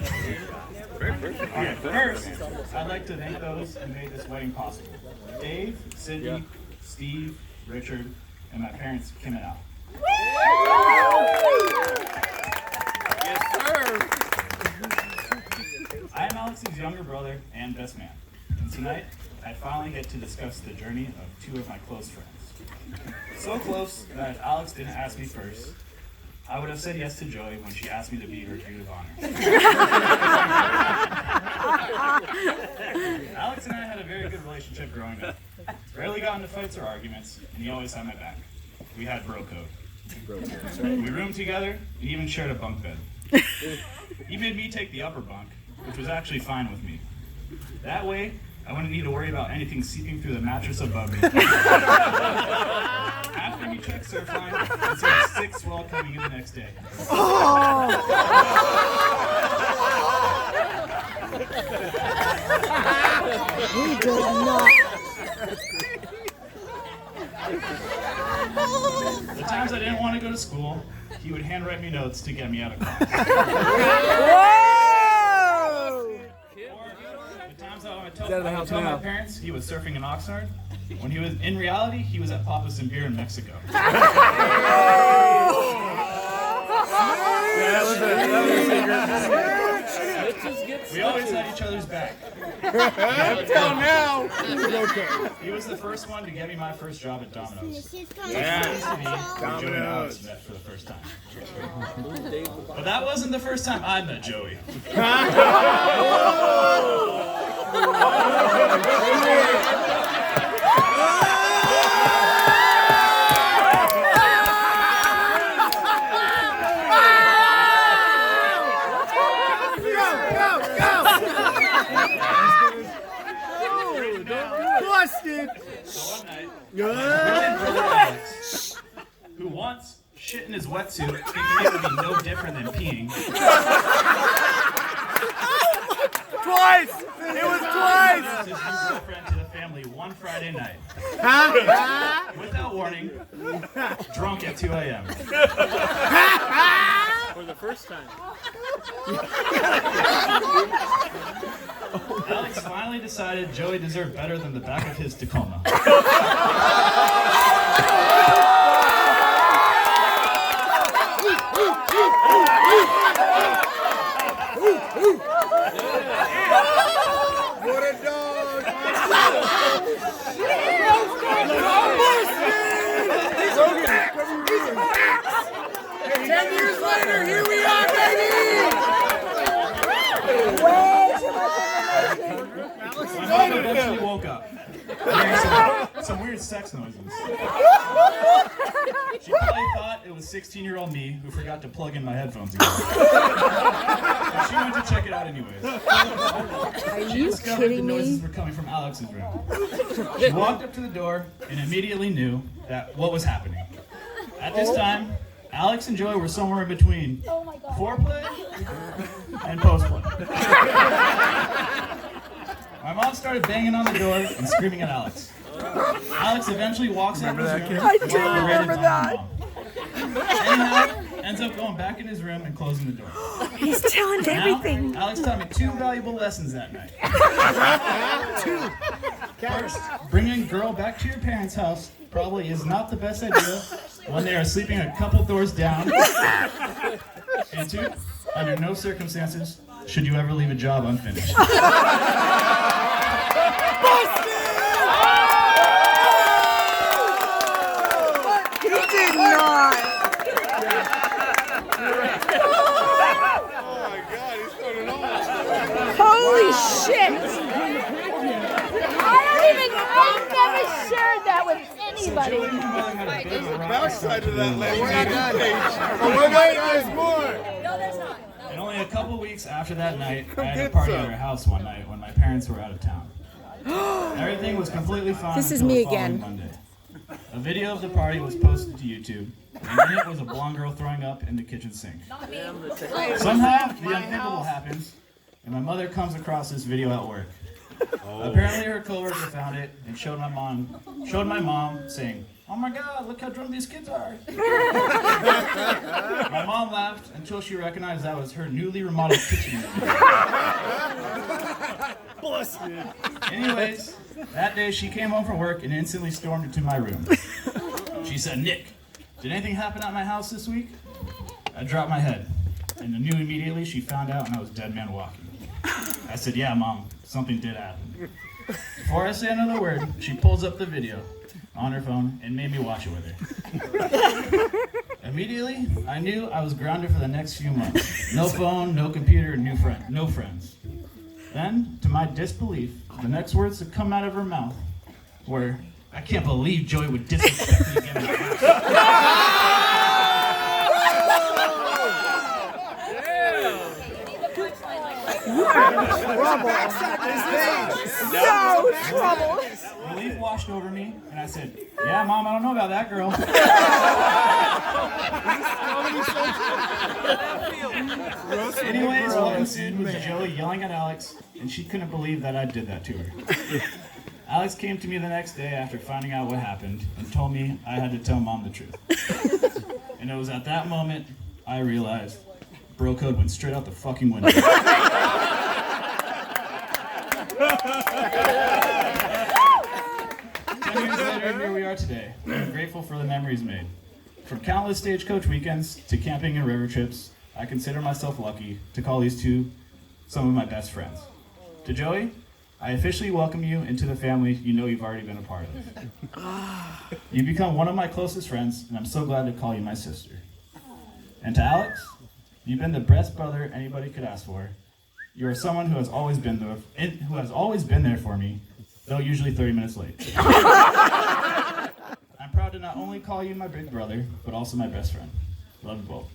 Okay, first, I'd like to thank those who made this wedding possible. Dave, Sydney, Steve, Richard, and my parents, Kim and Al. Yes, sir. I am Alex's younger brother and best man. And tonight, I finally get to discuss the journey of two of my close friends. So close that if Alex didn't ask me first, I would have said yes to Joey when she asked me to be her maid of honor. Alex and I had a very good relationship growing up. Rarely got into fights or arguments, and he always had my back. We had bro code. We roomed together and even shared a bunk bed. He made me take the upper bunk, which was actually fine with me. That way, I wouldn't need to worry about anything seeping through the mattress above me. After he checked Surfline, and said a sick swell coming in the next day. He did not. The times I didn't want to go to school, he would handwrite me notes to get me out of class. The times I would tell my parents he was surfing in Oxnard, when he was in reality he was at Papa's and Beer in Mexico. We always had each other's back. Until now. He was the first one to get me my first job at Domino's. Yeah. Joey and Alex met for the first time. But that wasn't the first time I met Joey. Busted. So one night, my brother Alex, who once shit in his wetsuit thinking it would be no different than peeing. Twice. It was twice. His new girlfriend to the family one Friday night. Without warning, drunk at 2 a.m. For the first time. Alex finally decided Joey deserved better than the back of his Tacoma. What a dog. 10 years later, here we are, baby! My mom eventually woke up, hearing some weird sex noises. She probably thought it was 16-year-old me who forgot to plug in my headphones again. But she went to check it out anyways. Are you Discovered the kidding noises me? were coming from Alex's room. She walked up to the door and immediately knew that what was happening. At this time, Alex and Joey were somewhere in between foreplay and postplay. My mom started banging on the door and screaming at Alex. Alex eventually walks out of his room. I do remember that. Anyhow, ends up going back in his room and closing the door. He's telling Now, everything. Alex taught me 2 valuable lessons that night. First, bringing a girl back to your parents' house probably is not the best idea when they are sleeping a couple doors down. And 2, under no circumstances should you ever leave a job unfinished. He did not. Oh my God, he's throwing it all. Holy shit. I've never shared that with anybody. Joey and my mother had a bit of a rivalry. Backside of that leg. We're not done. But we're waiting, there's more. And only a couple weeks after that night, I had a party at our house one night when my parents were out of town. Everything was completely fine This is until me the following again. Monday. A video of the party was posted to YouTube, and in it was a blonde girl throwing up in the kitchen sink. Somehow, the unthinkable happens, and my mother comes across this video at work. Apparently, her coworker found it and showed my mom, saying, "Oh my God, look how drunk these kids are." My mom laughed until she recognized that was her newly remodeled kitchen. Busted. Anyways, that day she came home from work and instantly stormed into my room. She said, "Nick, did anything happen at my house this week?" I dropped my head, and I knew immediately she found out and I was dead man walking. I said, "Yeah, Mom, something did happen." Before I say another word, she pulls up the video on her phone and made me watch it with her. Immediately, I knew I was grounded for the next few months. No phone, no computer, no friends. Then, to my disbelief, the next words that come out of her mouth were, "I can't believe Joey would disrespect me again." Trouble. Relief washed over me, and I said, "Yeah, Mom, I don't know about that girl." Anyways, what ensued was Joey yelling at Alex, and she couldn't believe that I did that to her. Alex came to me the next day after finding out what happened and told me I had to tell Mom the truth. And it was at that moment I realized bro code went straight out the fucking window. 10 years later, here we are today. I'm grateful for the memories made. From countless stagecoach weekends to camping and river trips, I consider myself lucky to call these two some of my best friends. To Joey, I officially welcome you into the family you know you've already been a part of. You've become one of my closest friends, and I'm so glad to call you my sister. And to Alex, you've been the best brother anybody could ask for. You are someone who has always been there for me, though usually 30 minutes late. I'm proud to not only call you my big brother, but also my best friend. Love you both.